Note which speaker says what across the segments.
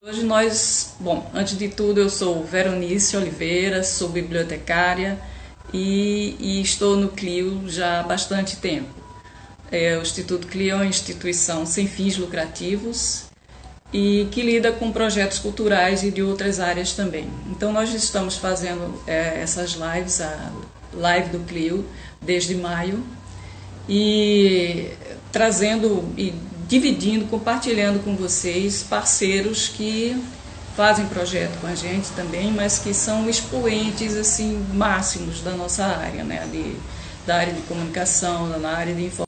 Speaker 1: Hoje bom, antes de tudo eu sou Veronice Oliveira, sou bibliotecária e estou no CLIO já há bastante tempo. O Instituto CLIO é uma instituição sem fins lucrativos e que lida com projetos culturais e de outras áreas também. Então nós estamos fazendo essas lives, a live do CLIO, desde maio, e trazendo e dividindo, compartilhando com vocês parceiros que fazem projeto com a gente também, mas que são expoentes assim máximos da nossa área, né, da área de comunicação, da área de informação.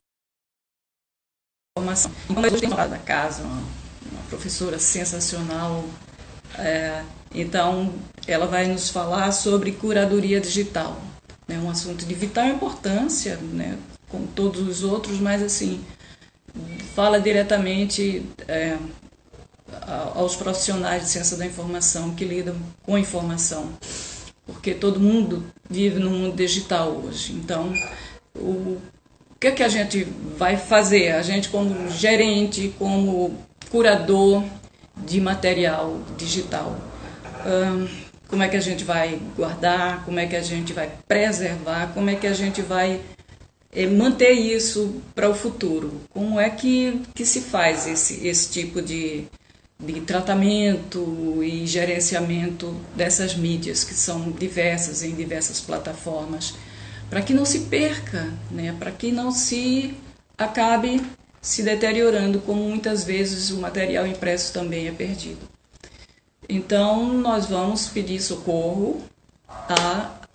Speaker 1: Então nós temos falado da casa, uma professora sensacional, então ela vai nos falar sobre curadoria digital, né, um assunto de vital importância, né, como todos os outros, mas assim fala diretamente aos profissionais de ciência da informação que lidam com informação, porque todo mundo vive no mundo digital hoje. Então, o que é que a gente vai fazer? A gente, como gerente, como curador de material digital, como é que a gente vai guardar, como é que a gente vai preservar, como é que a gente vai manter isso para o futuro? Como é que se faz esse tipo de tratamento e gerenciamento dessas mídias que são diversas em diversas plataformas, para que não se perca, né? Para que não se acabe se deteriorando, como muitas vezes o material impresso também é perdido. Então nós vamos pedir socorro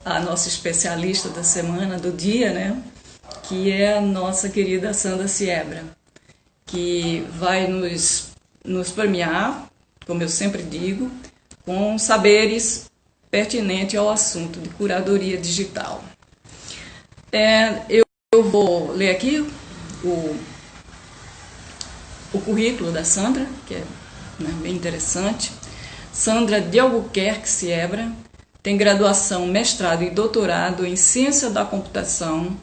Speaker 1: à nossa especialista da semana, do dia, né? Que é a nossa querida Sandra Siebra, que vai nos premiar, como eu sempre digo, com saberes pertinentes ao assunto de curadoria digital. Eu vou ler aqui o currículo da Sandra, que é, né, bem interessante. Sandra de Albuquerque Siebra tem graduação, mestrado e doutorado em Ciência da Computação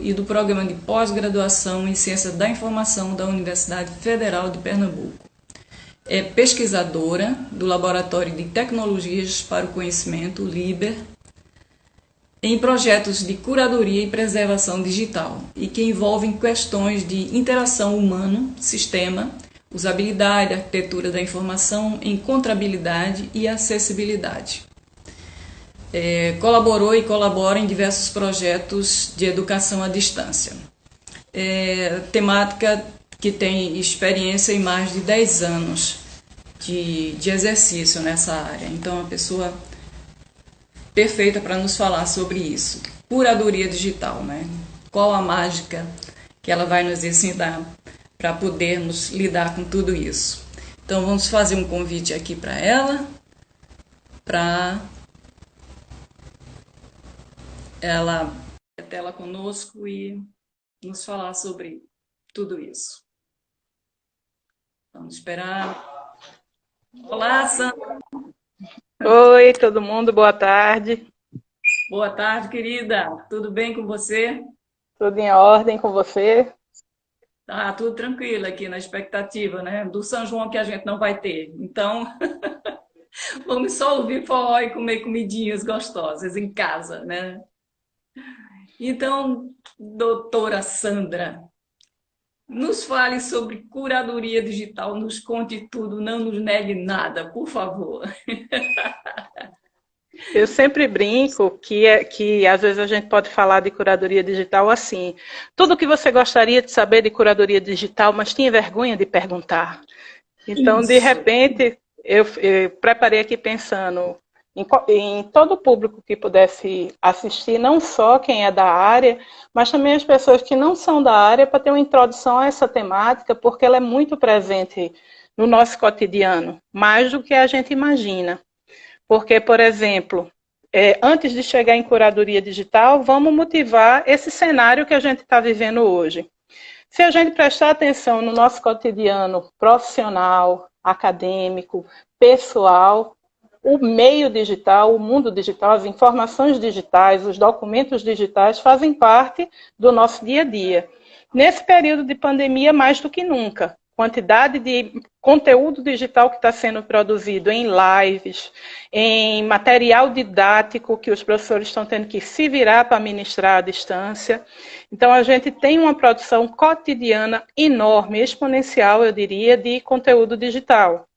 Speaker 1: e do Programa de Pós-Graduação em Ciência da Informação da Universidade Federal de Pernambuco. É pesquisadora do Laboratório de Tecnologias para o Conhecimento, LIBER, em projetos de curadoria e preservação digital e que envolvem questões de interação humano-sistema, usabilidade, arquitetura da informação, encontrabilidade e acessibilidade. Colaborou e colabora em diversos projetos de educação à distância. Temática que tem experiência em mais de 10 anos de exercício nessa área. Então, é uma pessoa perfeita para nos falar sobre isso. Curadoria digital, né? Qual a mágica que ela vai nos ensinar para podermos lidar com tudo isso. Então, vamos fazer um convite aqui para ela, para ela tela conosco e nos falar sobre tudo isso. Vamos esperar. Olá, Sandra.
Speaker 2: Oi, todo mundo, boa tarde.
Speaker 1: Boa tarde, querida. Tudo bem com você?
Speaker 2: Tudo em ordem com você?
Speaker 1: Tá tudo tranquilo aqui na expectativa, né? Do São João que a gente não vai ter. Então, vamos só ouvir forró e comer comidinhas gostosas em casa, né? Então, doutora Sandra, nos fale sobre curadoria digital, nos conte tudo, não nos negue nada, por favor.
Speaker 2: Eu sempre brinco que às vezes a gente pode falar de curadoria digital assim. Tudo o que você gostaria de saber de curadoria digital, mas tinha vergonha de perguntar. Então, de
Speaker 1: Isso.
Speaker 2: repente, eu preparei aqui pensando em todo o público que pudesse assistir, não só quem é da área, mas também as pessoas que não são da área, para ter uma introdução a essa temática, porque ela é muito presente no nosso cotidiano, mais do que a gente imagina. Porque, por exemplo, antes de chegar em curadoria digital, vamos motivar esse cenário que a gente está vivendo hoje. Se a gente prestar atenção no nosso cotidiano profissional, acadêmico, pessoal, o meio digital, o mundo digital, as informações digitais, os documentos digitais fazem parte do nosso dia a dia. Nesse período de pandemia, mais do que nunca, quantidade de conteúdo digital que está sendo produzido em lives, em material didático que os professores estão tendo que se virar para ministrar à distância. Então, a gente tem uma produção cotidiana enorme, exponencial, eu diria, de conteúdo digital.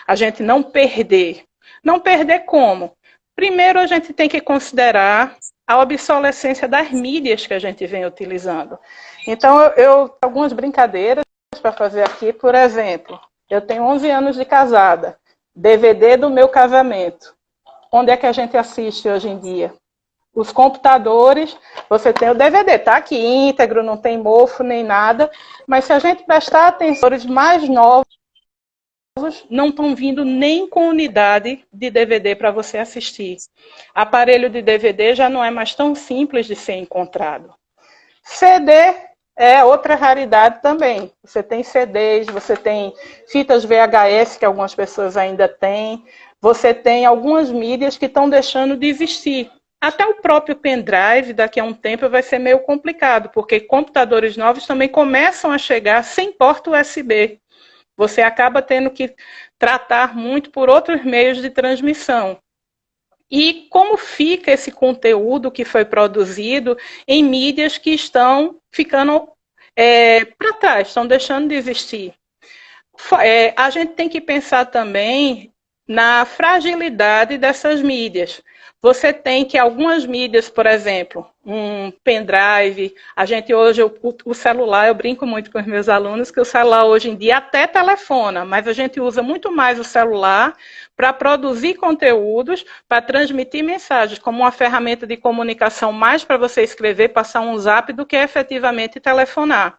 Speaker 2: A gente não perder. Não perder como? Primeiro, a gente tem que considerar a obsolescência das mídias que a gente vem utilizando. Então, eu algumas brincadeiras para fazer aqui, por exemplo, eu tenho 11 anos de casada, DVD do meu casamento. Onde é que a gente assiste hoje em dia? Os computadores, você tem o DVD, tá aqui íntegro, não tem mofo nem nada, mas se a gente prestar atenção, os mais novos não estão vindo nem com unidade de DVD para você assistir. Aparelho de DVD já não é mais tão simples de ser encontrado. CD é outra raridade também. Você tem CDs, você tem fitas VHS, que algumas pessoas ainda têm, você tem algumas mídias que estão deixando de existir. Até o próprio pendrive, daqui a um tempo, vai ser meio complicado, porque computadores novos também começam a chegar sem porta USB. Você acaba tendo que tratar muito por outros meios de transmissão. E como fica esse conteúdo que foi produzido em mídias que estão ficando para trás, estão deixando de existir? A gente tem que pensar também na fragilidade dessas mídias. Você tem que algumas mídias, por exemplo, um pendrive, a gente hoje, o celular, eu brinco muito com os meus alunos, que o celular hoje em dia até telefona, mas a gente usa muito mais o celular para produzir conteúdos, para transmitir mensagens, como uma ferramenta de comunicação mais para você escrever, passar um zap, do que efetivamente telefonar.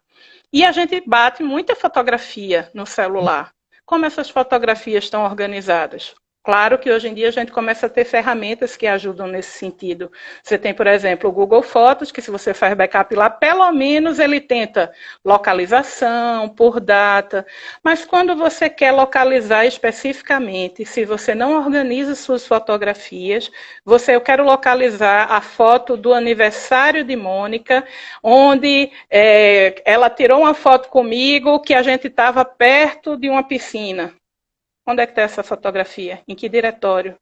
Speaker 2: E a gente bate muita fotografia no celular. Como essas fotografias estão organizadas? Claro que hoje em dia a gente começa a ter ferramentas que ajudam nesse sentido. Você tem, por exemplo, o Google Fotos, que se você faz backup lá, pelo menos ele tenta localização, por data. Mas quando você quer localizar especificamente, se você não organiza suas fotografias, eu quero localizar a foto do aniversário de Mônica, onde ela tirou uma foto comigo que a gente estava perto de uma piscina. Onde é que está essa fotografia? Em que diretório?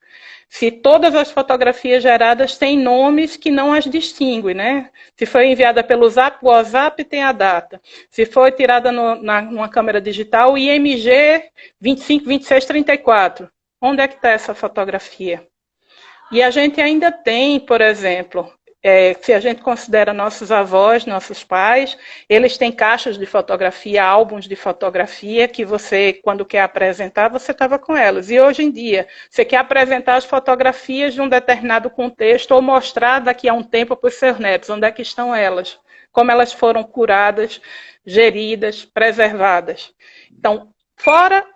Speaker 2: Se todas as fotografias geradas têm nomes que não as distinguem, né? Se foi enviada pelo Zap, o WhatsApp tem a data. Se foi tirada numa câmera digital, IMG 252634. Onde é que está essa fotografia? E a gente ainda tem, por exemplo, se a gente considera nossos avós, nossos pais, eles têm caixas de fotografia, álbuns de fotografia, que você, quando quer apresentar, você estava com elas. E hoje em dia, você quer apresentar as fotografias de um determinado contexto ou mostrar daqui a um tempo para os seus netos, onde é que estão elas, como elas foram curadas, geridas, preservadas. Então,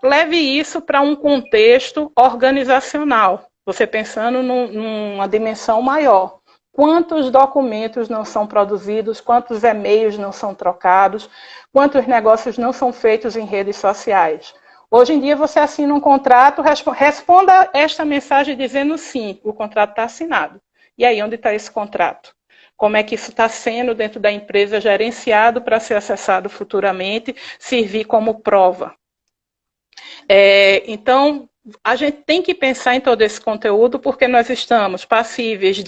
Speaker 2: leve isso para um contexto organizacional, você pensando numa dimensão maior. Quantos documentos não são produzidos, quantos e-mails não são trocados, quantos negócios não são feitos em redes sociais. Hoje em dia você assina um contrato, responda esta mensagem dizendo sim, o contrato está assinado. E aí, onde está esse contrato? Como é que isso está sendo dentro da empresa gerenciado para ser acessado futuramente, servir como prova? Então, a gente tem que pensar em todo esse conteúdo porque nós estamos passíveis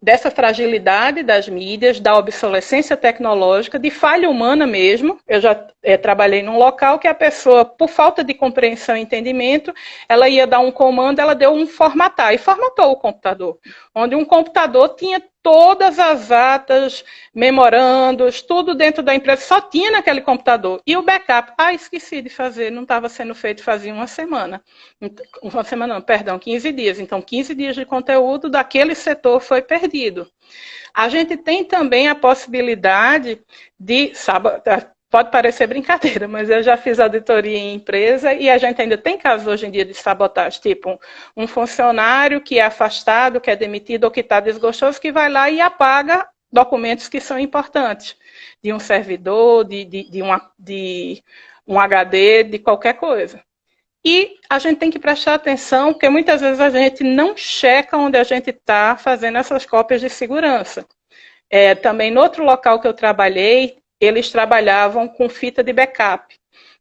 Speaker 2: dessa fragilidade das mídias, da obsolescência tecnológica, de falha humana mesmo. Eu já trabalhei num local que a pessoa, por falta de compreensão e entendimento, ela ia dar um comando, ela deu um formatar, e formatou o computador, onde um computador tinha todas as atas, memorandos, tudo dentro da empresa, só tinha naquele computador. E o backup, esqueci de fazer, não estava sendo feito fazia uma semana. 15 dias. Então, 15 dias de conteúdo daquele setor foi perdido. A gente tem também a possibilidade de pode parecer brincadeira, mas eu já fiz auditoria em empresa e a gente ainda tem casos hoje em dia de sabotagem, tipo um funcionário que é afastado, que é demitido ou que está desgostoso, que vai lá e apaga documentos que são importantes, de um servidor, de um HD, de qualquer coisa. E a gente tem que prestar atenção, porque muitas vezes a gente não checa onde a gente está fazendo essas cópias de segurança. Também no outro local que eu trabalhei, eles trabalhavam com fita de backup.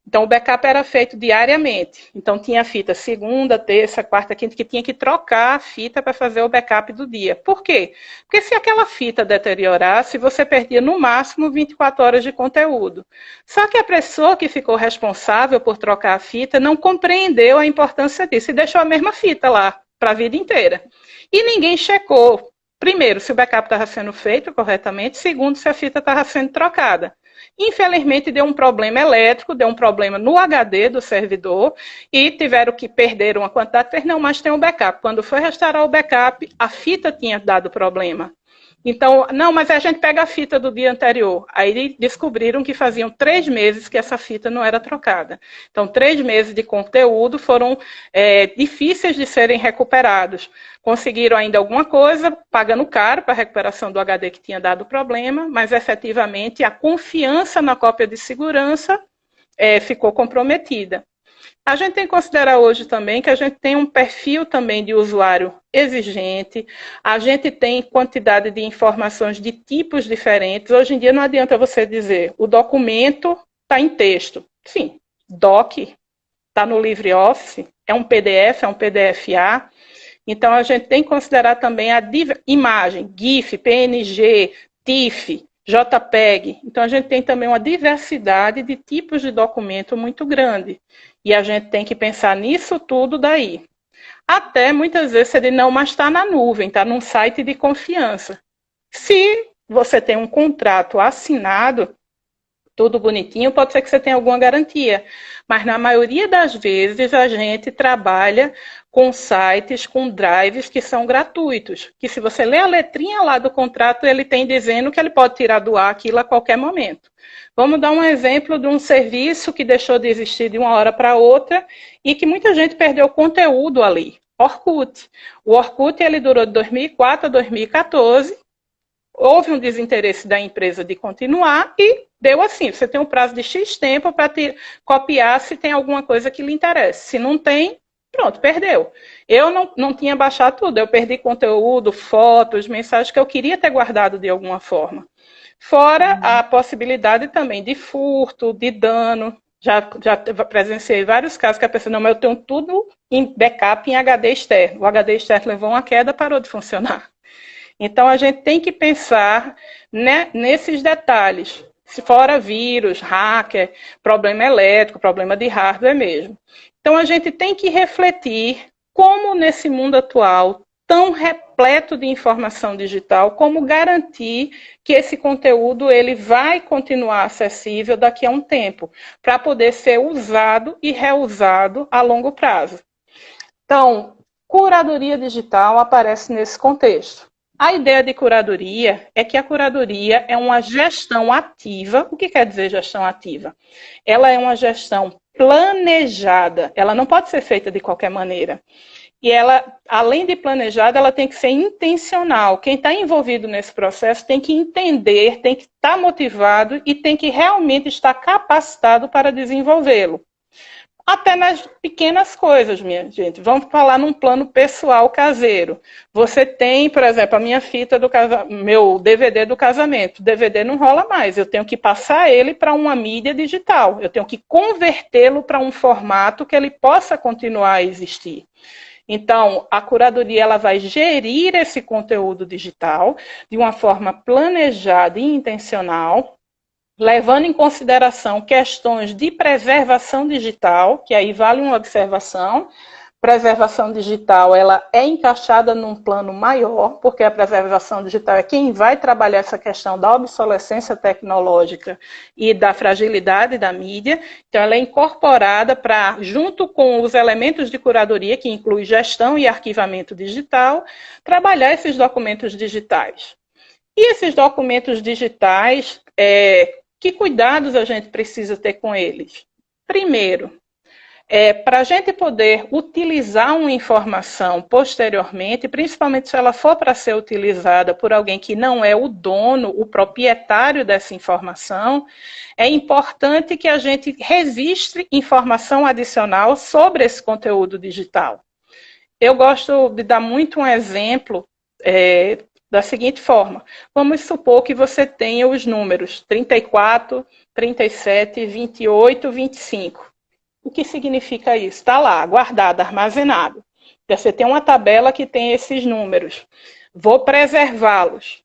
Speaker 2: Então, o backup era feito diariamente. Então, tinha fita segunda, terça, quarta, quinta, que tinha que trocar a fita para fazer o backup do dia. Por quê? Porque se aquela fita deteriorasse, você perdia no máximo 24 horas de conteúdo. Só que a pessoa que ficou responsável por trocar a fita não compreendeu a importância disso e deixou a mesma fita lá para a vida inteira. E ninguém checou, primeiro, se o backup estava sendo feito corretamente, segundo, se a fita estava sendo trocada. Infelizmente, deu um problema elétrico, deu um problema no HD do servidor e tiveram que perder uma quantidade, não, mas tem um backup. Quando foi restaurar o backup, a fita tinha dado problema. Então, não, mas a gente pega a fita do dia anterior. Aí descobriram que faziam 3 meses que essa fita não era trocada. Então, 3 meses de conteúdo foram difíceis de serem recuperados. Conseguiram ainda alguma coisa, pagando caro para a recuperação do HD que tinha dado problema, mas efetivamente a confiança na cópia de segurança ficou comprometida. A gente tem que considerar hoje também que a gente tem um perfil também de usuário exigente, a gente tem quantidade de informações de tipos diferentes. Hoje em dia não adianta você dizer, o documento está em texto. Sim, doc, está no LibreOffice, é um PDF, é um PDF-A. Então a gente tem que considerar também a imagem, GIF, PNG, TIFF, JPEG. Então, a gente tem também uma diversidade de tipos de documento muito grande. E a gente tem que pensar nisso tudo daí. Até, muitas vezes, você diz, não, mas está na nuvem, está num site de confiança. Se você tem um contrato assinado, tudo bonitinho, pode ser que você tenha alguma garantia. Mas, na maioria das vezes, a gente trabalha com sites, com drives que são gratuitos. Que se você ler a letrinha lá do contrato, ele tem dizendo que ele pode tirar do ar aquilo a qualquer momento. Vamos dar um exemplo de um serviço que deixou de existir de uma hora para outra e que muita gente perdeu conteúdo ali. Orkut. O Orkut ele durou de 2004 a 2014. Houve um desinteresse da empresa de continuar e deu assim, você tem um prazo de X tempo para copiar se tem alguma coisa que lhe interesse. Se não tem, pronto, perdeu. Eu não tinha baixado tudo, eu perdi conteúdo, fotos, mensagens que eu queria ter guardado de alguma forma. Fora a possibilidade também de furto, de dano. Já presenciei vários casos que a pessoa, não, mas eu tenho tudo em backup em HD externo. O HD externo levou uma queda, parou de funcionar. Então, a gente tem que pensar, né, nesses detalhes. Se fora vírus, hacker, problema elétrico, problema de hardware mesmo. Então, a gente tem que refletir como nesse mundo atual, tão repleto de informação digital, como garantir que esse conteúdo ele vai continuar acessível daqui a um tempo, para poder ser usado e reusado a longo prazo. Então, curadoria digital aparece nesse contexto. A ideia de curadoria é que a curadoria é uma gestão ativa. O que quer dizer gestão ativa? Ela é uma gestão planejada. Ela não pode ser feita de qualquer maneira. E ela, além de planejada, ela tem que ser intencional. Quem está envolvido nesse processo tem que entender, tem que estar motivado e tem que realmente estar capacitado para desenvolvê-lo. Até nas pequenas coisas, minha gente. Vamos falar num plano pessoal caseiro. Você tem, por exemplo, a minha fita do meu DVD do casamento. O DVD não rola mais. Eu tenho que passar ele para uma mídia digital. Eu tenho que convertê-lo para um formato que ele possa continuar a existir. Então, a curadoria ela vai gerir esse conteúdo digital de uma forma planejada e intencional, levando em consideração questões de preservação digital, que aí vale uma observação. Preservação digital ela é encaixada num plano maior, porque a preservação digital é quem vai trabalhar essa questão da obsolescência tecnológica e da fragilidade da mídia. Então, ela é incorporada para, junto com os elementos de curadoria, que inclui gestão e arquivamento digital, trabalhar esses documentos digitais. E esses documentos digitais, que cuidados a gente precisa ter com eles? Primeiro, para a gente poder utilizar uma informação posteriormente, principalmente se ela for para ser utilizada por alguém que não é o dono, o proprietário dessa informação, é importante que a gente registre informação adicional sobre esse conteúdo digital. Eu gosto de dar muito um exemplo, da seguinte forma: vamos supor que você tenha os números 34, 37, 28, 25. O que significa isso? Está lá, guardado, armazenado. Você tem uma tabela que tem esses números. Vou preservá-los.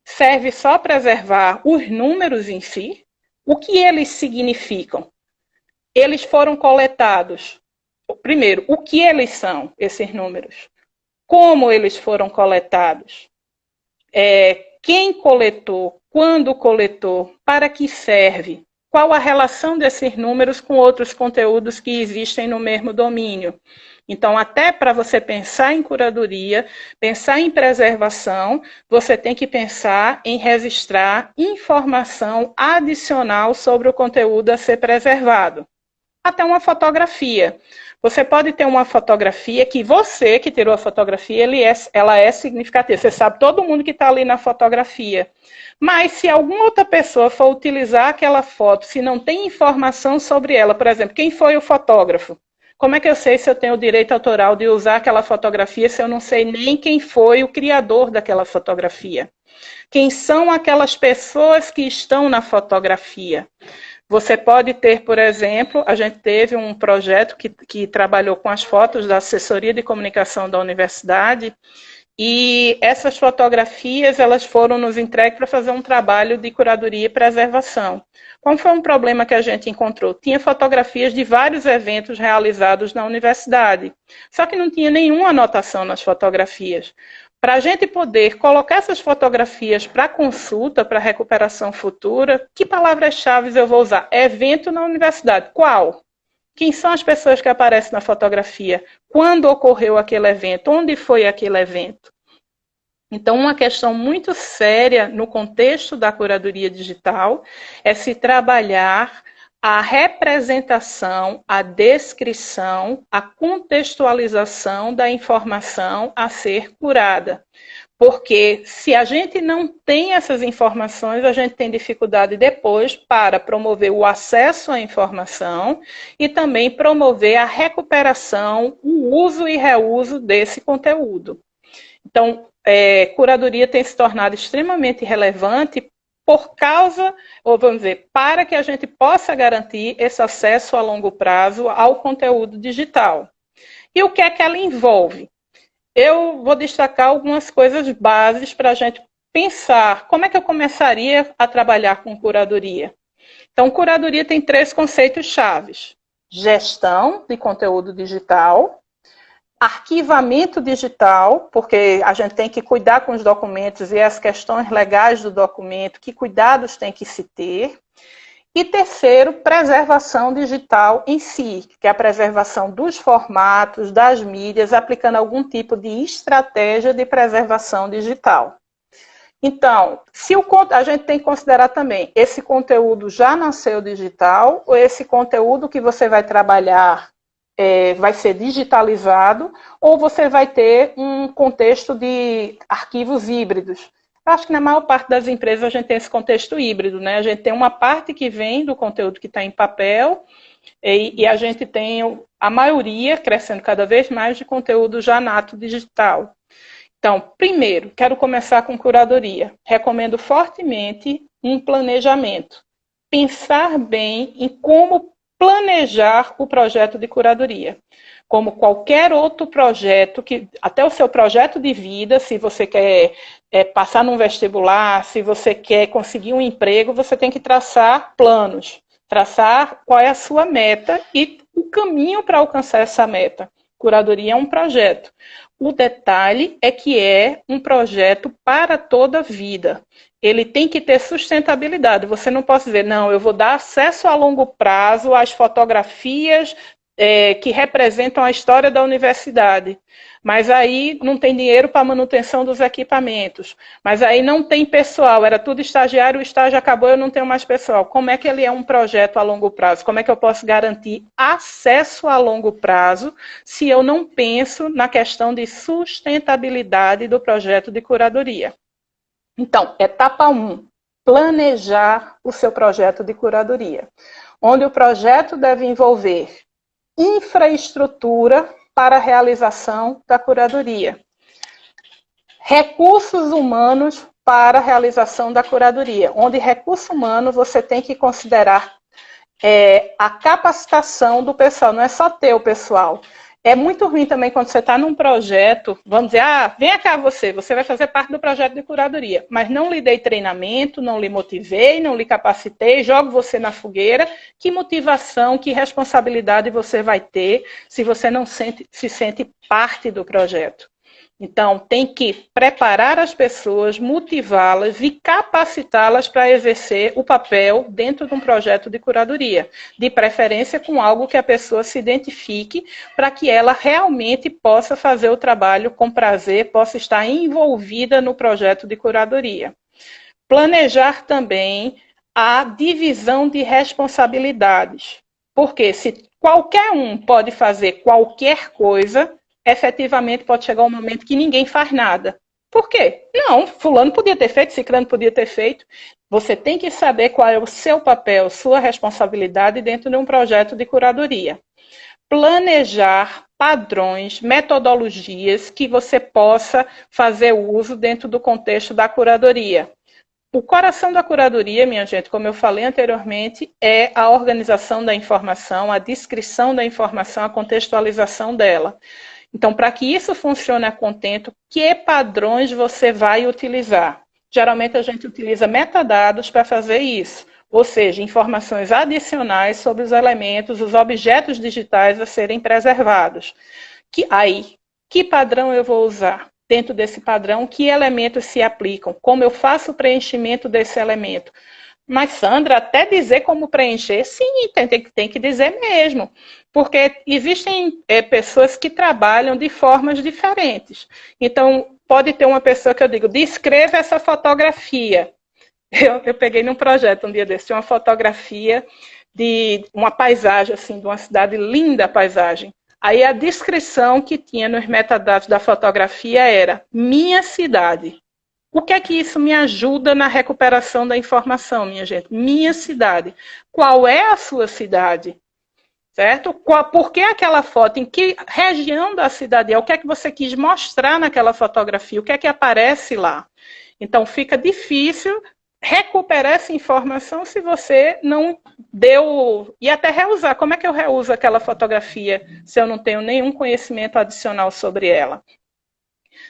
Speaker 2: Serve só preservar os números em si? O que eles significam? Eles foram coletados. Primeiro, o que eles são, esses números? Como eles foram coletados? Quem coletou? Quando coletou? Para que serve? Qual a relação desses números com outros conteúdos que existem no mesmo domínio? Então, até para você pensar em curadoria, pensar em preservação, você tem que pensar em registrar informação adicional sobre o conteúdo a ser preservado. Até uma fotografia. Você pode ter uma fotografia que você que tirou a fotografia, ela é significativa. Você sabe todo mundo que está ali na fotografia. Mas se alguma outra pessoa for utilizar aquela foto, se não tem informação sobre ela, por exemplo, quem foi o fotógrafo? Como é que eu sei se eu tenho o direito autoral de usar aquela fotografia se eu não sei nem quem foi o criador daquela fotografia? Quem são aquelas pessoas que estão na fotografia? Você pode ter, por exemplo, a gente teve um projeto que trabalhou com as fotos da assessoria de comunicação da universidade, e essas fotografias elas foram nos entregues para fazer um trabalho de curadoria e preservação. Qual foi um problema que a gente encontrou? Tinha fotografias de vários eventos realizados na universidade, só que não tinha nenhuma anotação nas fotografias. Para a gente poder colocar essas fotografias para consulta, para recuperação futura, que palavras-chave eu vou usar? Evento na universidade. Qual? Quem são as pessoas que aparecem na fotografia? Quando ocorreu aquele evento? Onde foi aquele evento? Então, uma questão muito séria no contexto da curadoria digital é se trabalhar a representação, a descrição, a contextualização da informação a ser curada. Porque se a gente não tem essas informações, a gente tem dificuldade depois para promover o acesso à informação e também promover a recuperação, o uso e reuso desse conteúdo. Então, curadoria tem se tornado extremamente relevante por causa, ou vamos dizer, para que a gente possa garantir esse acesso a longo prazo ao conteúdo digital. E o que é que ela envolve? Eu vou destacar algumas coisas básicas para a gente pensar como é que eu começaria a trabalhar com curadoria. Então, curadoria tem 3 conceitos chaves: gestão de conteúdo digital, arquivamento digital, porque a gente tem que cuidar com os documentos e as questões legais do documento, que cuidados tem que se ter. E terceiro, preservação digital em si, que é a preservação dos formatos, das mídias, aplicando algum tipo de estratégia de preservação digital. Então, a gente tem que considerar também, esse conteúdo já nasceu digital, ou esse conteúdo que você vai trabalhar vai ser digitalizado, ou você vai ter um contexto de arquivos híbridos. Eu acho que na maior parte das empresas a gente tem esse contexto híbrido, né? A gente tem uma parte que vem do conteúdo que está em papel e a gente tem a maioria, crescendo cada vez mais, de conteúdo já nato digital. Então, primeiro, quero começar com curadoria. Recomendo fortemente um planejamento. Pensar bem em como planejar o projeto de curadoria. Como qualquer outro projeto, até o seu projeto de vida, se você quer passar num vestibular, se você quer conseguir um emprego, você tem que traçar planos, traçar qual é a sua meta e o caminho para alcançar essa meta. Curadoria é um projeto. O detalhe é que é um projeto para toda a vida. Ele tem que ter sustentabilidade. Você não pode dizer, não, eu vou dar acesso a longo prazo às fotografias que representam a história da universidade. Mas aí não tem dinheiro para a manutenção dos equipamentos. Mas aí não tem pessoal, era tudo estagiário, o estágio acabou, eu não tenho mais pessoal. Como é que ele é um projeto a longo prazo? Como é que eu posso garantir acesso a longo prazo se eu não penso na questão de sustentabilidade do projeto de curadoria? Então, etapa 1, planejar o seu projeto de curadoria, onde o projeto deve envolver infraestrutura para a realização da curadoria, recursos humanos para a realização da curadoria, onde recurso humano você tem que considerar a capacitação do pessoal, não é só ter o pessoal. É muito ruim também quando você está num projeto, vamos dizer, vem cá você vai fazer parte do projeto de curadoria, mas não lhe dei treinamento, não lhe motivei, não lhe capacitei, jogo você na fogueira. Que motivação, que responsabilidade você vai ter se você não se sente parte do projeto? Então, tem que preparar as pessoas, motivá-las e capacitá-las para exercer o papel dentro de um projeto de curadoria, de preferência com algo que a pessoa se identifique, para que ela realmente possa fazer o trabalho com prazer, possa estar envolvida no projeto de curadoria. Planejar também a divisão de responsabilidades, porque se qualquer um pode fazer qualquer coisa, efetivamente pode chegar um momento que ninguém faz nada. Por quê? Não, fulano podia ter feito, ciclano podia ter feito. Você tem que saber qual é o seu papel, sua responsabilidade dentro de um projeto de curadoria. Planejar padrões, metodologias que você possa fazer uso dentro do contexto da curadoria. O coração da curadoria, minha gente, como eu falei anteriormente, é a organização da informação, a descrição da informação, a contextualização dela. Então, para que isso funcione a contento, que padrões você vai utilizar? Geralmente a gente utiliza metadados para fazer isso, ou seja, informações adicionais sobre os elementos, os objetos digitais a serem preservados. Que padrão eu vou usar? Dentro desse padrão, que elementos se aplicam? Como eu faço o preenchimento desse elemento? Mas, Sandra, até dizer como preencher, sim, tem que dizer mesmo. Porque existem pessoas que trabalham de formas diferentes. Então, pode ter uma pessoa que eu digo, descreva essa fotografia. Eu peguei num projeto um dia desse, uma fotografia de uma paisagem, assim, de uma cidade linda, a paisagem. Aí a descrição que tinha nos metadados da fotografia era minha cidade. O que é que isso me ajuda na recuperação da informação, minha gente? Minha cidade. Qual é a sua cidade? Certo? Por que aquela foto? Em que região da cidade é? O que é que você quis mostrar naquela fotografia? O que é que aparece lá? Então, fica difícil recuperar essa informação se você não deu... E até reusar. Como é que eu reuso aquela fotografia se eu não tenho nenhum conhecimento adicional sobre ela?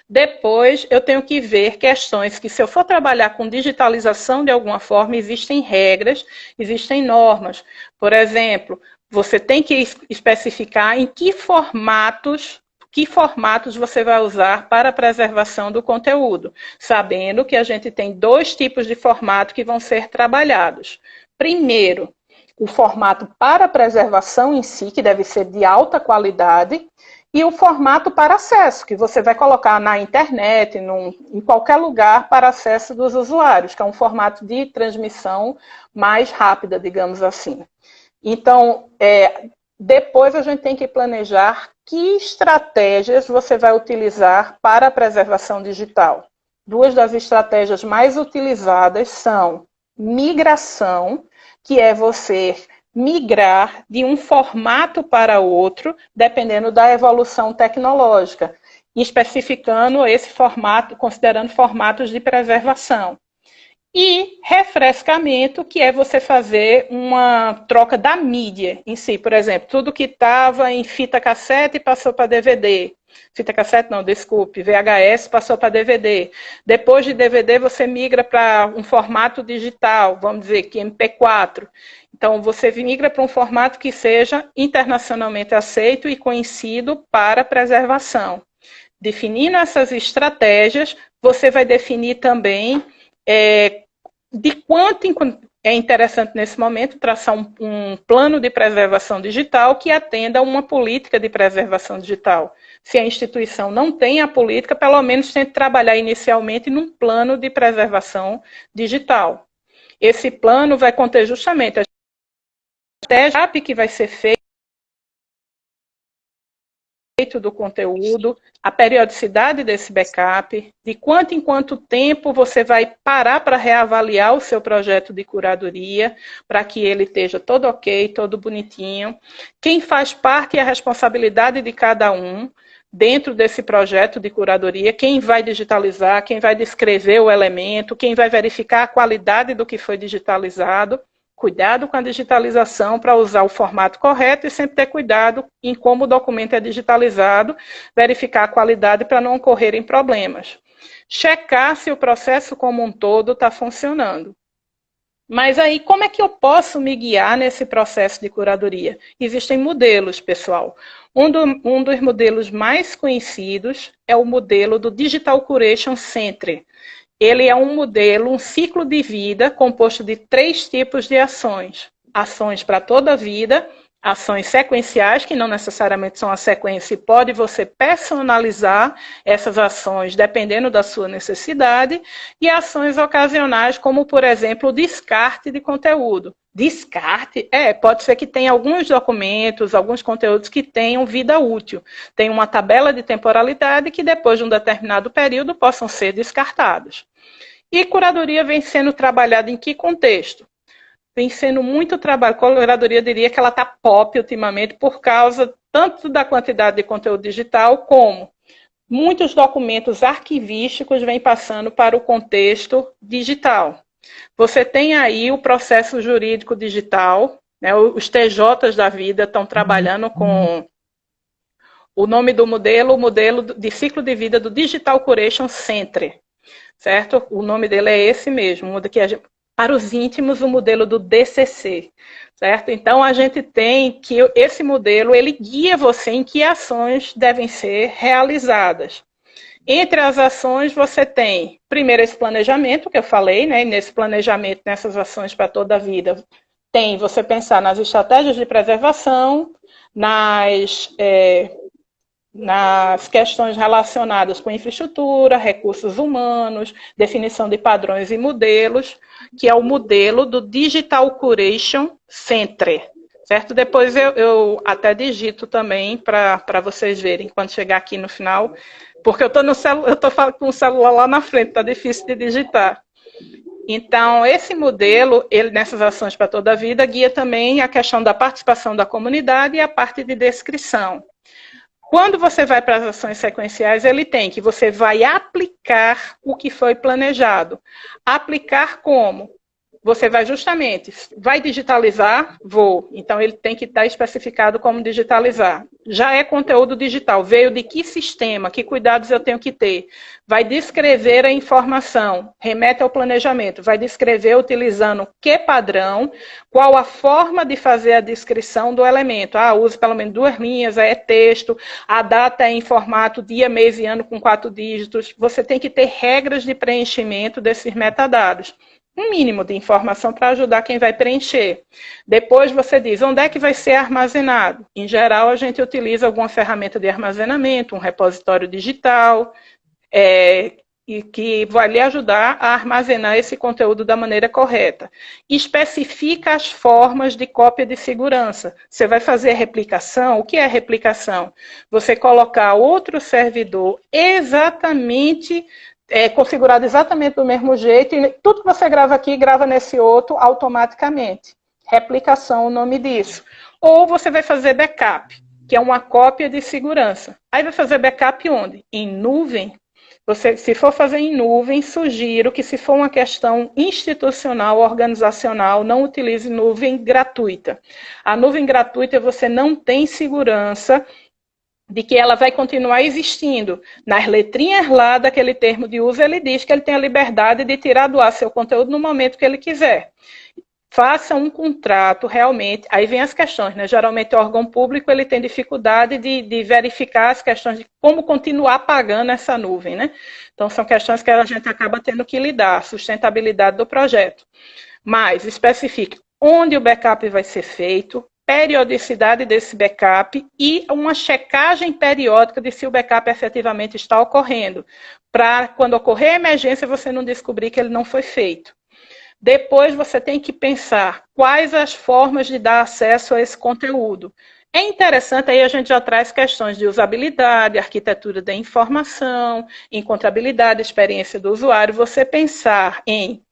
Speaker 2: Depois, eu tenho que ver questões que, se eu for trabalhar com digitalização de alguma forma, existem regras, existem normas. Por exemplo, você tem que especificar em que formatos você vai usar para a preservação do conteúdo, sabendo que a gente tem 2 tipos de formato que vão ser trabalhados. Primeiro, o formato para a preservação em si, que deve ser de alta qualidade, e o formato para acesso, que você vai colocar na internet, em qualquer lugar para acesso dos usuários, que é um formato de transmissão mais rápida, digamos assim. Então, depois a gente tem que planejar que estratégias você vai utilizar para a preservação digital. 2 das estratégias mais utilizadas são migração, que é você migrar de um formato para outro, dependendo da evolução tecnológica, especificando esse formato, considerando formatos de preservação. E refrescamento, que é você fazer uma troca da mídia em si. Por exemplo, tudo que estava em fita cassete passou para DVD. Fita cassete não, desculpe, VHS passou para DVD. Depois de DVD você migra para um formato digital, vamos dizer que MP4. Então você migra para um formato que seja internacionalmente aceito e conhecido para preservação. Definindo essas estratégias, você vai definir também de quanto é interessante nesse momento traçar um plano de preservação digital que atenda a uma política de preservação digital. Se a instituição não tem a política, pelo menos tente trabalhar inicialmente num plano de preservação digital. Esse plano vai conter justamente a estratégia que vai ser feita do conteúdo, a periodicidade desse backup, de quanto em quanto tempo você vai parar para reavaliar o seu projeto de curadoria, para que ele esteja todo ok, todo bonitinho. Quem faz parte é a responsabilidade de cada um. dentro desse projeto de curadoria, quem vai digitalizar, quem vai descrever o elemento, quem vai verificar a qualidade do que foi digitalizado. Cuidado com a digitalização para usar o formato correto e sempre ter cuidado em como o documento é digitalizado, verificar a qualidade para não ocorrerem problemas. Checar se o processo como um todo está funcionando. Mas aí, como é que eu posso me guiar nesse processo de curadoria? Existem modelos, pessoal. Um dos modelos mais conhecidos é o modelo do Digital Curation Center. Ele é um modelo, um ciclo de vida composto de 3 tipos de ações. Ações para toda a vida, ações sequenciais, que não necessariamente são a sequência, e pode você personalizar essas ações dependendo da sua necessidade, e ações ocasionais, como, por exemplo, o descarte de conteúdo. Descarte? Pode ser que tenha alguns documentos, alguns conteúdos que tenham vida útil. Tem uma tabela de temporalidade que depois de um determinado período possam ser descartados. E curadoria vem sendo trabalhada em que contexto? Vem sendo muito trabalho. A curadoria diria que ela está pop ultimamente por causa tanto da quantidade de conteúdo digital como muitos documentos arquivísticos vêm passando para o contexto digital. Você tem aí o processo jurídico digital, né, os TJs da vida estão trabalhando com o nome do modelo, o modelo de ciclo de vida do Digital Curation Center, certo? O nome dele é esse mesmo, para os íntimos, o modelo do DCC, certo? Então, a gente tem que esse modelo, ele guia você em que ações devem ser realizadas. Entre as ações, você tem, primeiro, esse planejamento que eu falei, né? E nesse planejamento, nessas ações para toda a vida, tem você pensar nas estratégias de preservação, nas questões relacionadas com infraestrutura, recursos humanos, definição de padrões e modelos, que é o modelo do Digital Curation Center, certo? Depois eu até digito também para vocês verem quando chegar aqui no final, porque eu estou com o celular lá na frente, está difícil de digitar. Então, esse modelo, ele nessas ações para toda a vida, guia também a questão da participação da comunidade e a parte de descrição. Quando você vai para as ações sequenciais, ele tem que você vai aplicar o que foi planejado. Aplicar como? Você vai digitalizar? Vou. Então, ele tem que estar especificado como digitalizar. Já é conteúdo digital. Veio de que sistema? Que cuidados eu tenho que ter? Vai descrever a informação. Remete ao planejamento. Vai descrever utilizando que padrão, qual a forma de fazer a descrição do elemento. Use pelo menos 2 linhas, é texto, a data é em formato dia, mês e ano com 4 dígitos. Você tem que ter regras de preenchimento desses metadados. Um mínimo de informação para ajudar quem vai preencher. Depois você diz onde é que vai ser armazenado. Em geral, a gente utiliza alguma ferramenta de armazenamento, um repositório digital, e que vai lhe ajudar a armazenar esse conteúdo da maneira correta. Especifica as formas de cópia de segurança. Você vai fazer replicação? O que é replicação? Você colocar outro servidor exatamente configurado exatamente do mesmo jeito, e tudo que você grava aqui, grava nesse outro automaticamente. Replicação, o nome disso. Ou você vai fazer backup, que é uma cópia de segurança. Aí vai fazer backup onde? Em nuvem. Se for fazer em nuvem, sugiro que, se for uma questão institucional, organizacional, não utilize nuvem gratuita. A nuvem gratuita, você não tem segurança de que ela vai continuar existindo. Nas letrinhas lá daquele termo de uso, ele diz que ele tem a liberdade de tirar do ar seu conteúdo no momento que ele quiser. Faça um contrato realmente, aí vem as questões, né? Geralmente o órgão público ele tem dificuldade de verificar as questões de como continuar pagando essa nuvem, né? Então são questões que a gente acaba tendo que lidar, sustentabilidade do projeto. Mas especifique onde o backup vai ser feito, periodicidade desse backup e uma checagem periódica de se o backup efetivamente está ocorrendo, para quando ocorrer a emergência você não descobrir que ele não foi feito. Depois você tem que pensar quais as formas de dar acesso a esse conteúdo. É interessante, aí a gente já traz questões de usabilidade, arquitetura da informação, encontrabilidade, experiência do usuário, você pensar em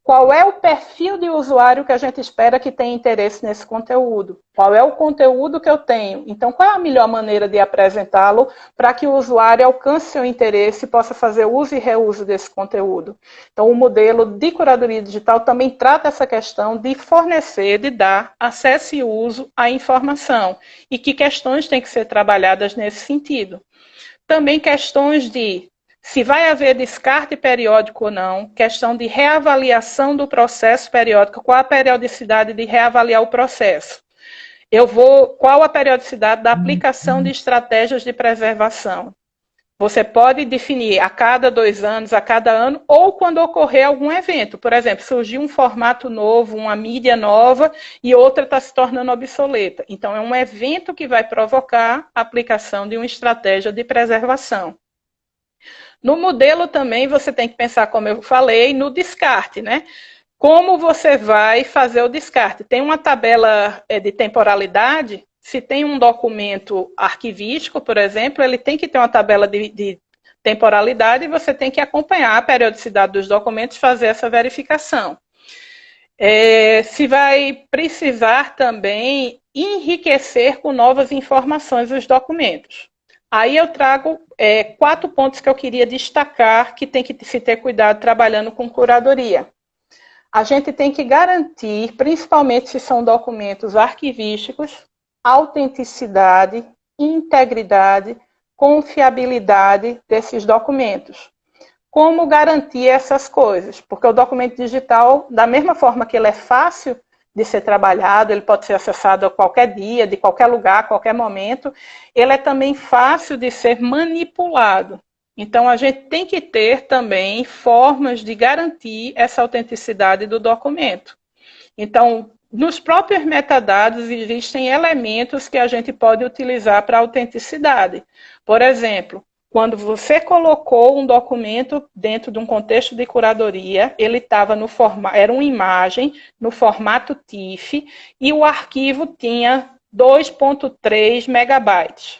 Speaker 2: qual é o perfil de usuário que a gente espera que tenha interesse nesse conteúdo? Qual é o conteúdo que eu tenho? Então, qual é a melhor maneira de apresentá-lo para que o usuário alcance seu interesse e possa fazer uso e reuso desse conteúdo? Então, o modelo de curadoria digital também trata essa questão de fornecer, de dar acesso e uso à informação. E que questões têm que ser trabalhadas nesse sentido? Também questões de se vai haver descarte periódico ou não, questão de reavaliação do processo periódico, qual a periodicidade de reavaliar o processo. Qual a periodicidade da aplicação de estratégias de preservação? Você pode definir a cada 2 anos, a cada ano, ou quando ocorrer algum evento. Por exemplo, surgiu um formato novo, uma mídia nova, e outra está se tornando obsoleta. Então, é um evento que vai provocar a aplicação de uma estratégia de preservação. No modelo também você tem que pensar, como eu falei, no descarte, né? Como você vai fazer o descarte? Tem uma tabela de temporalidade. Se tem um documento arquivístico, por exemplo, ele tem que ter uma tabela de temporalidade e você tem que acompanhar a periodicidade dos documentos, fazer essa verificação. Se vai precisar também enriquecer com novas informações os documentos. Aí eu trago 4 pontos que eu queria destacar que tem que se ter cuidado trabalhando com curadoria. A gente tem que garantir, principalmente se são documentos arquivísticos, autenticidade, integridade, confiabilidade desses documentos. Como garantir essas coisas? Porque o documento digital, da mesma forma que ele é fácil de ser trabalhado, ele pode ser acessado a qualquer dia, de qualquer lugar, a qualquer momento, ele é também fácil de ser manipulado. Então, a gente tem que ter também formas de garantir essa autenticidade do documento. Então, nos próprios metadados existem elementos que a gente pode utilizar para autenticidade. Por exemplo, quando você colocou um documento dentro de um contexto de curadoria, ele estava no formato, era uma imagem no formato TIFF e o arquivo tinha 2,3 megabytes.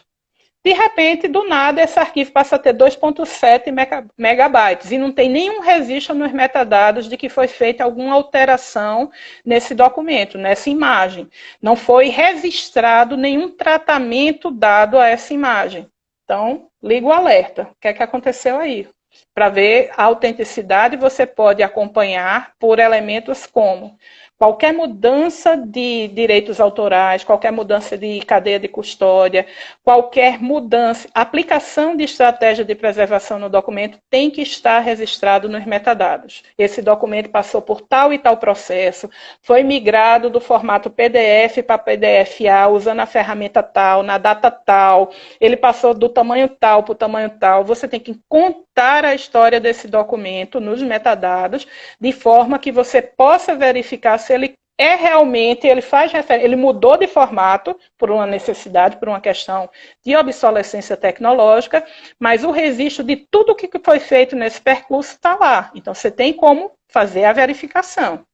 Speaker 2: De repente, do nada, esse arquivo passa a ter 2,7 megabytes e não tem nenhum registro nos metadados de que foi feita alguma alteração nesse documento, nessa imagem. Não foi registrado nenhum tratamento dado a essa imagem. Então, liga o alerta. O que é que aconteceu aí? Para ver a autenticidade, você pode acompanhar por elementos como qualquer mudança de direitos autorais, qualquer mudança de cadeia de custódia, qualquer mudança, aplicação de estratégia de preservação no documento tem que estar registrado nos metadados. Esse documento passou por tal e tal processo, foi migrado do formato PDF para PDF-A, usando a ferramenta tal, na data tal, ele passou do tamanho tal para o tamanho tal. Você tem que contar a história desse documento nos metadados, de forma que você possa verificar se ele é realmente, ele mudou de formato por uma necessidade, por uma questão de obsolescência tecnológica, mas o registro de tudo que foi feito nesse percurso está lá. Então, você tem como fazer a verificação.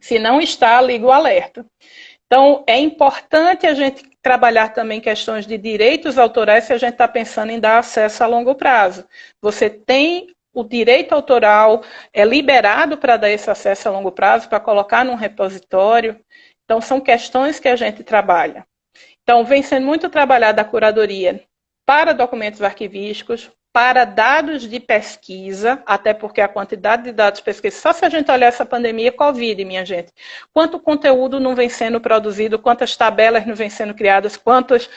Speaker 2: Se não está, liga o alerta. Então, é importante a gente trabalhar também questões de direitos autorais se a gente está pensando em dar acesso a longo prazo. Você tem o direito autoral liberado para dar esse acesso a longo prazo, para colocar num repositório. Então, são questões que a gente trabalha. Então, vem sendo muito trabalhada a curadoria para documentos arquivísticos, para dados de pesquisa, até porque a quantidade de dados de pesquisa, só se a gente olhar essa pandemia Covid, minha gente, quanto conteúdo não vem sendo produzido, quantas tabelas não vem sendo criadas, quantas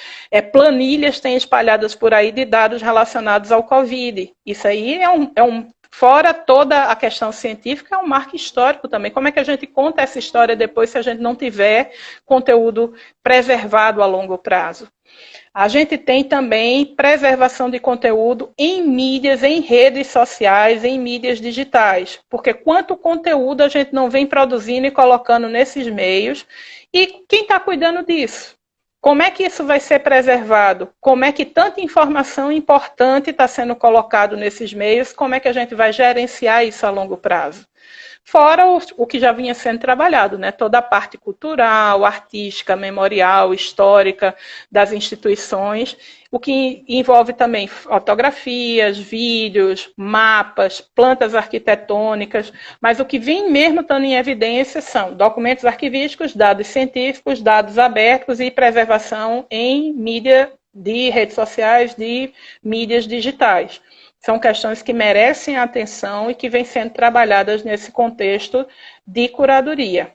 Speaker 2: planilhas tem espalhadas por aí de dados relacionados ao Covid. Isso aí fora toda a questão científica, é um marco histórico também. Como é que a gente conta essa história depois se a gente não tiver conteúdo preservado a longo prazo? A gente tem também preservação de conteúdo em mídias, em redes sociais, em mídias digitais. Porque quanto conteúdo a gente não vem produzindo e colocando nesses meios, e quem está cuidando disso? Como é que isso vai ser preservado? Como é que tanta informação importante está sendo colocado nesses meios? Como é que a gente vai gerenciar isso a longo prazo? Fora o que já vinha sendo trabalhado, né? Toda a parte cultural, artística, memorial, histórica das instituições, o que envolve também fotografias, vídeos, mapas, plantas arquitetônicas, mas o que vem mesmo estando em evidência são documentos arquivísticos, dados científicos, dados abertos e preservação em mídia de redes sociais, de mídias digitais. São questões que merecem atenção e que vêm sendo trabalhadas nesse contexto de curadoria.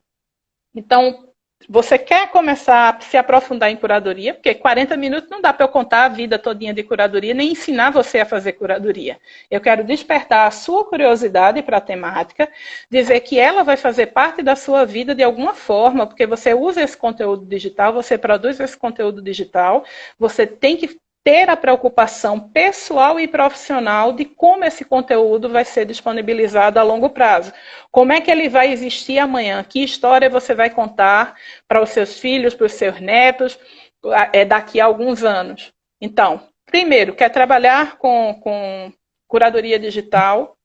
Speaker 2: Então, você quer começar a se aprofundar em curadoria, porque 40 minutos não dá para eu contar a vida todinha de curadoria, nem ensinar você a fazer curadoria. Eu quero despertar a sua curiosidade para a temática, dizer que ela vai fazer parte da sua vida de alguma forma, porque você usa esse conteúdo digital, você produz esse conteúdo digital, você tem que ter a preocupação pessoal e profissional de como esse conteúdo vai ser disponibilizado a longo prazo. Como é que ele vai existir amanhã? Que história você vai contar para os seus filhos, para os seus netos, daqui a alguns anos? Então, primeiro, quer trabalhar com curadoria digital?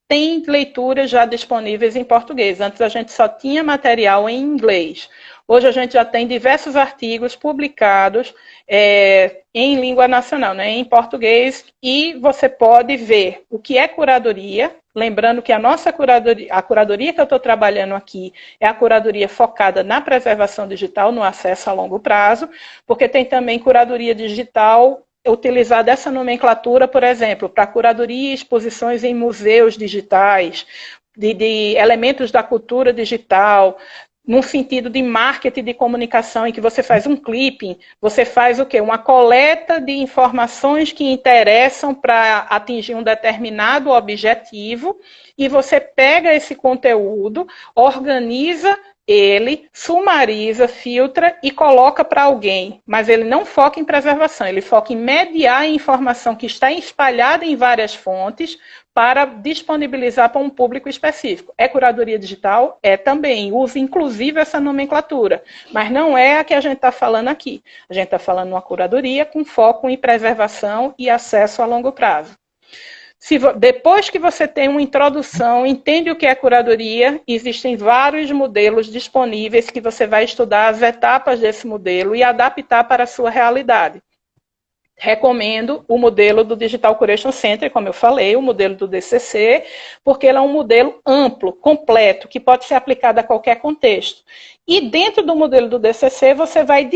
Speaker 2: Tem leituras já disponíveis em português. Antes a gente só tinha material em inglês. Hoje a gente já tem diversos artigos publicados em língua nacional, né, em português, e você pode ver o que é curadoria, lembrando que a nossa curadoria, a curadoria que eu estou trabalhando aqui é a curadoria focada na preservação digital, no acesso a longo prazo, porque tem também curadoria digital utilizar essa nomenclatura, por exemplo, para curadoria e exposições em museus digitais, de elementos da cultura digital, num sentido de marketing de comunicação, em que você faz um clipping, você faz o quê? Uma coleta de informações que interessam para atingir um determinado objetivo, e você pega esse conteúdo, organiza ele, sumariza, filtra e coloca para alguém, mas ele não foca em preservação, ele foca em mediar a informação que está espalhada em várias fontes para disponibilizar para um público específico. É curadoria digital? É também, usa inclusive essa nomenclatura, mas não é a que a gente está falando aqui. A gente está falando uma curadoria com foco em preservação e acesso a longo prazo. Depois que você tem uma introdução, entende o que é curadoria, existem vários modelos disponíveis que você vai estudar as etapas desse modelo e adaptar para a sua realidade. Recomendo o modelo do Digital Curation Center, como eu falei, o modelo do DCC, porque ele é um modelo amplo, completo, que pode ser aplicado a qualquer contexto. E dentro do modelo do DCC, você vai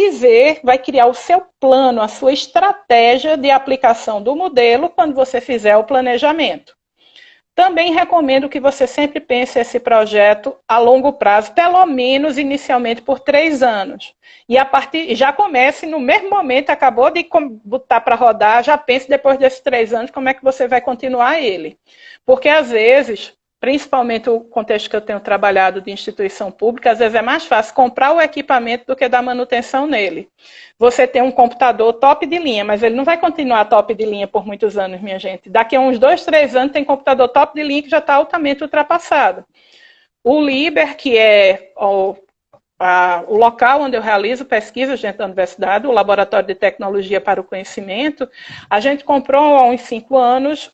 Speaker 2: criar o seu plano, a sua estratégia de aplicação do modelo quando você fizer o planejamento. Também recomendo que você sempre pense esse projeto a longo prazo, pelo menos inicialmente por 3 anos. E já comece no mesmo momento, acabou de botar para rodar, já pense depois desses 3 anos como é que você vai continuar ele. Porque às vezes, principalmente o contexto que eu tenho trabalhado de instituição pública, às vezes é mais fácil comprar o equipamento do que dar manutenção nele. Você tem um computador top de linha, mas ele não vai continuar top de linha por muitos anos, minha gente. Daqui a uns 2, 3 anos tem computador top de linha que já está altamente ultrapassado. O Liber, que é o local onde eu realizo pesquisas dentro da universidade, o Laboratório de Tecnologia para o Conhecimento, a gente comprou há uns 5 anos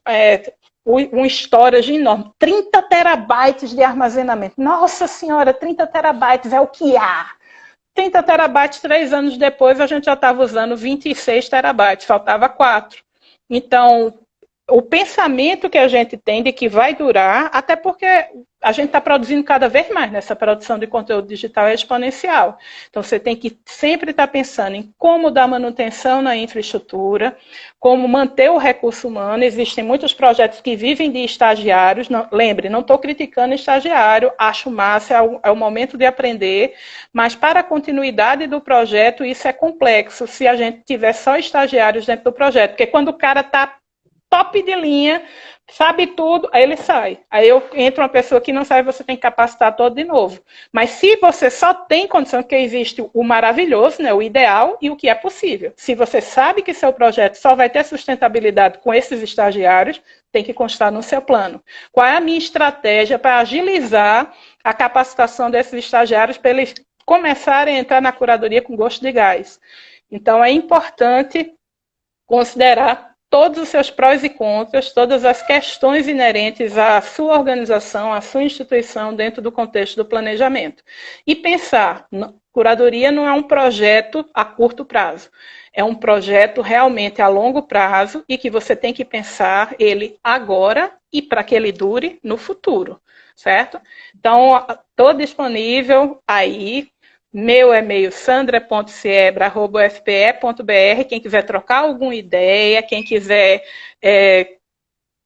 Speaker 2: um storage enorme, 30 terabytes de armazenamento. Nossa senhora, 30 terabytes é o que há. 30 terabytes, 3 anos depois, a gente já estava usando 26 terabytes, faltava 4. Então, o pensamento que a gente tem de que vai durar, até porque a gente está produzindo cada vez mais, nessa produção de conteúdo digital é exponencial. Então, você tem que sempre estar pensando em como dar manutenção na infraestrutura, como manter o recurso humano. Existem muitos projetos que vivem de estagiários. Lembre, não estou criticando estagiário, acho massa, é o momento de aprender, mas para a continuidade do projeto, isso é complexo, se a gente tiver só estagiários dentro do projeto, porque quando o cara está top de linha, sabe tudo, aí ele sai. Aí entra uma pessoa que não sabe, você tem que capacitar todo de novo. Mas se você só tem condição, que existe o maravilhoso, né, o ideal e o que é possível. Se você sabe que seu projeto só vai ter sustentabilidade com esses estagiários, tem que constar no seu plano. Qual é a minha estratégia para agilizar a capacitação desses estagiários para eles começarem a entrar na curadoria com gosto de gás? Então, é importante considerar todos os seus prós e contras, todas as questões inerentes à sua organização, à sua instituição dentro do contexto do planejamento. E pensar, curadoria não é um projeto a curto prazo, é um projeto realmente a longo prazo e que você tem que pensar ele agora e para que ele dure no futuro, certo? Então, estou disponível aí. Meu e-mail sandra.siebra@ufpe.br. Quem quiser trocar alguma ideia, quem quiser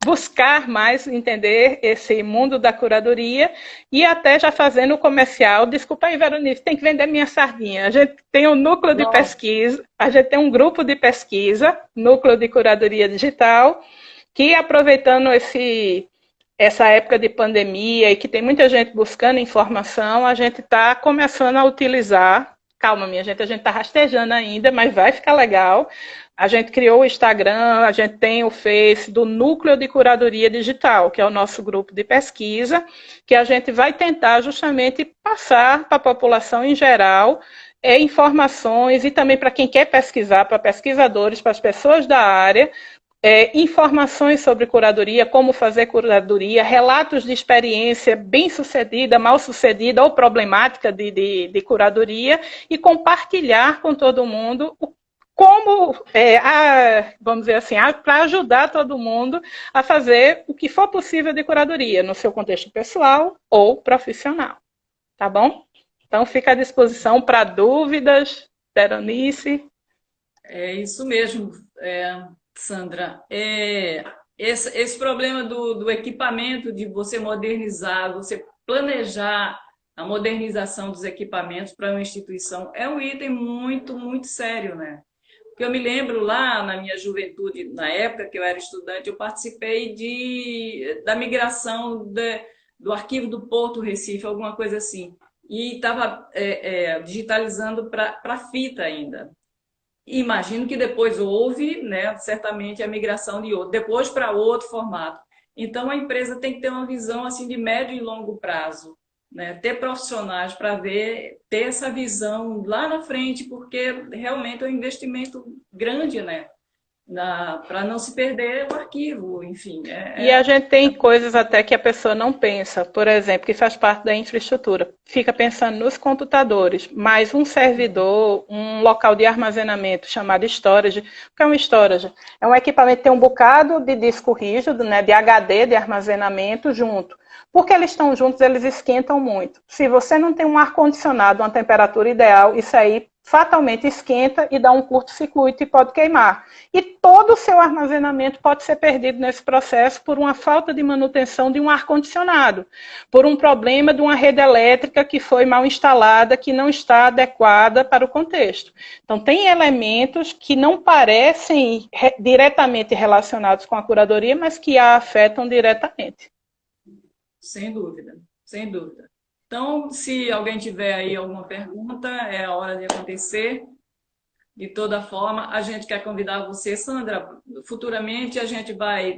Speaker 2: buscar mais, entender esse mundo da curadoria, e até já fazendo o comercial. Desculpa aí, Veronice, tem que vender minha sardinha. A gente tem um núcleo de pesquisa, a gente tem um grupo de pesquisa, núcleo de curadoria digital, que aproveitando essa época de pandemia e que tem muita gente buscando informação, a gente está começando a utilizar, calma minha gente, a gente está rastejando ainda, mas vai ficar legal. A gente criou o Instagram, a gente tem o Face do Núcleo de Curadoria Digital, que é o nosso grupo de pesquisa, que a gente vai tentar justamente passar para a população em geral informações e também para quem quer pesquisar, para pesquisadores, para as pessoas da área, informações sobre curadoria, como fazer curadoria, relatos de experiência bem-sucedida, mal-sucedida ou problemática de curadoria e compartilhar com todo mundo como, vamos dizer assim, para ajudar todo mundo a fazer o que for possível de curadoria, no seu contexto pessoal ou profissional. Tá bom? Então, fica à disposição para dúvidas, Veronice.
Speaker 1: É isso mesmo, Sandra. Esse problema do equipamento, de você modernizar, você planejar a modernização dos equipamentos para uma instituição, é um item muito, muito sério, né? Porque eu me lembro lá na minha juventude, na época que eu era estudante, eu participei da migração do arquivo do Porto Recife, alguma coisa assim. E estava digitalizando para fita ainda. E imagino que depois houve, né, certamente, a migração depois para outro formato. Então, a empresa tem que ter uma visão assim, de médio e longo prazo, né? Ter profissionais para ter essa visão lá na frente, porque realmente é um investimento grande, né? Para não se perder o arquivo, enfim.
Speaker 2: E a gente tem coisas até que a pessoa não pensa, por exemplo, que faz parte da infraestrutura. Fica pensando nos computadores, mas um servidor, um local de armazenamento chamado storage. O que é um storage? É um equipamento que tem um bocado de disco rígido, né, de HD, de armazenamento junto. Porque eles estão juntos, eles esquentam muito. Se você não tem um ar-condicionado, uma temperatura ideal, isso aí fatalmente esquenta e dá um curto-circuito e pode queimar. E todo o seu armazenamento pode ser perdido nesse processo por uma falta de manutenção de um ar-condicionado, por um problema de uma rede elétrica que foi mal instalada, que não está adequada para o contexto. Então, tem elementos que não parecem diretamente relacionados com a curadoria, mas que a afetam diretamente.
Speaker 1: Sem dúvida, sem dúvida. Então, se alguém tiver aí alguma pergunta, é a hora de acontecer. De toda forma, a gente quer convidar você, Sandra, futuramente a gente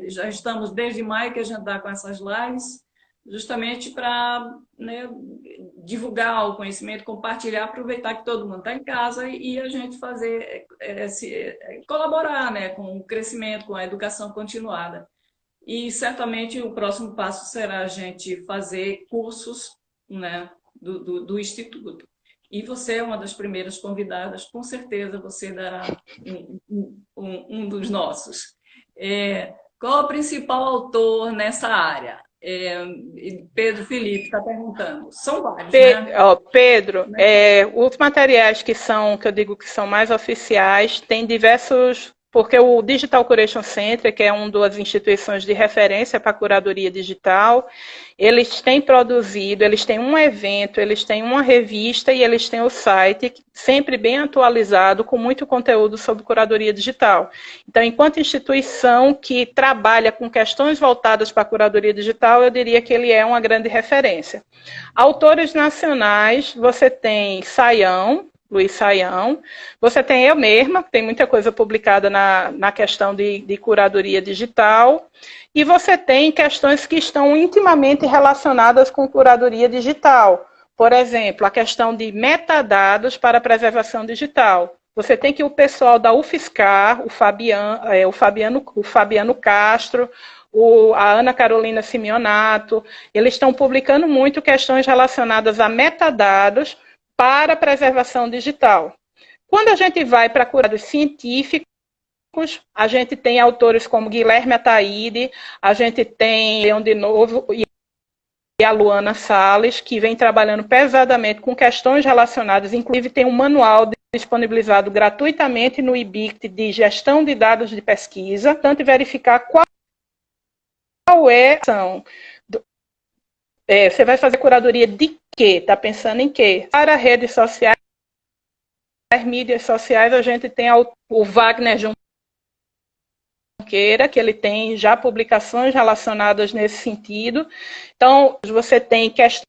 Speaker 1: já estamos desde maio que a gente está com essas lives, justamente para, né, divulgar o conhecimento, compartilhar, aproveitar que todo mundo está em casa e a gente fazer, colaborar, né, com o crescimento, com a educação continuada. E certamente o próximo passo será a gente fazer cursos, né, do Instituto. E você é uma das primeiras convidadas, com certeza você dará um dos nossos. Qual o principal autor nessa área? Pedro Felipe está perguntando. São vários, né?
Speaker 2: Pedro, os materiais que eu digo que são mais oficiais, tem diversos... Porque o Digital Curation Center, que é uma das instituições de referência para a curadoria digital, eles têm produzido, eles têm um evento, eles têm uma revista e eles têm o site sempre bem atualizado, com muito conteúdo sobre curadoria digital. Então, enquanto instituição que trabalha com questões voltadas para a curadoria digital, eu diria que ele é uma grande referência. Autores nacionais, você tem Luiz Saião, você tem eu mesma, tem muita coisa publicada na questão de curadoria digital, e você tem questões que estão intimamente relacionadas com curadoria digital. Por exemplo, a questão de metadados para preservação digital. Você tem que o pessoal da UFSCar, o Fabiano Castro, a Ana Carolina Simeonato, eles estão publicando muito questões relacionadas a metadados para preservação digital. Quando a gente vai para curados científicos, a gente tem autores como Guilherme Ataíde, a gente tem Leão de Novo e a Luana Salles, que vem trabalhando pesadamente com questões relacionadas, inclusive tem um manual disponibilizado gratuitamente no IBICT de gestão de dados de pesquisa, tanto verificar qual é a ação. Você vai fazer curadoria de quê? Está pensando em quê? Para redes sociais, mídias sociais, a gente tem o Wagner Junqueira, que ele tem já publicações relacionadas nesse sentido. Então, você tem questões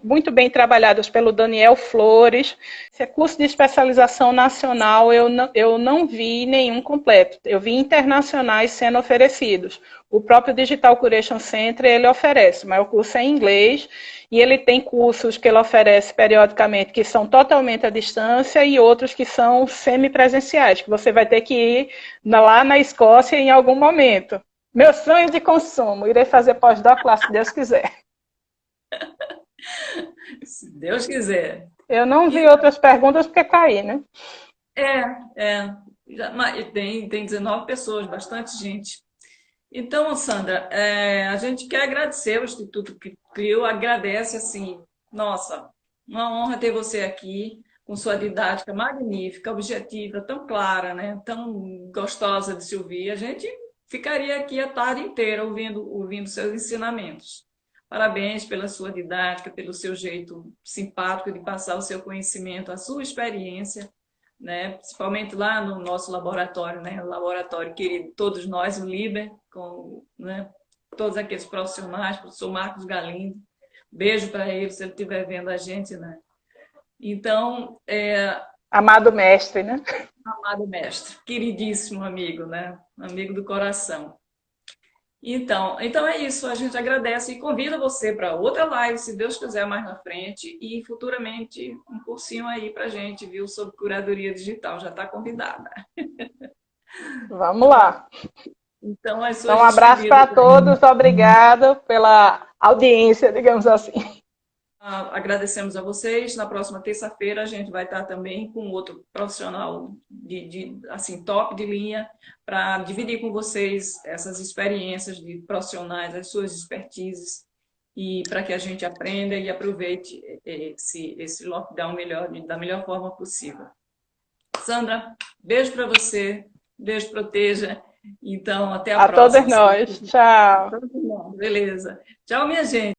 Speaker 2: muito bem trabalhadas pelo Daniel Flores. Esse curso de especialização nacional eu não vi nenhum completo. Eu vi internacionais sendo oferecidos. O próprio Digital Curation Center ele oferece, mas o curso é em inglês e ele tem cursos que ele oferece periodicamente que são totalmente à distância e outros que são semipresenciais, que você vai ter que ir lá na Escócia em algum momento. Meu sonho de consumo, irei fazer pós-doc lá, se Deus quiser.
Speaker 1: Se Deus quiser.
Speaker 2: Eu não vi outras perguntas porque caí, né?
Speaker 1: Mas tem 19 pessoas, bastante gente. Então, Sandra, a gente quer agradecer o Instituto Clio, agradece assim, nossa, uma honra ter você aqui, com sua didática magnífica, objetiva, tão clara, né? Tão gostosa de se ouvir. A gente ficaria aqui a tarde inteira ouvindo seus ensinamentos. Parabéns pela sua didática, pelo seu jeito simpático de passar o seu conhecimento, a sua experiência, né? Principalmente lá no nosso laboratório, né? O laboratório querido, todos nós, o LIBER, com, né? Todos aqueles profissionais, o professor Marcos Galindo, beijo para ele, se ele estiver vendo a gente, né? Então,
Speaker 2: amado mestre, né?
Speaker 1: Amado mestre, queridíssimo amigo, né? Amigo do coração. Então é isso, a gente agradece e convida você para outra live, se Deus quiser, mais na frente, e futuramente um cursinho aí para a gente, viu, sobre curadoria digital, já está convidada.
Speaker 2: Vamos lá.
Speaker 1: Então,
Speaker 2: um abraço para todos, obrigada pela audiência, digamos assim.
Speaker 1: Agradecemos a vocês. Na próxima terça-feira a gente vai estar também com outro profissional assim, top de linha para dividir com vocês essas experiências de profissionais, as suas expertises e para que a gente aprenda e aproveite esse lockdown da melhor forma possível. Sandra, beijo para você, Deus proteja. Então, até a próxima.
Speaker 2: A todos nós. Tchau.
Speaker 1: Beleza. Tchau, minha gente.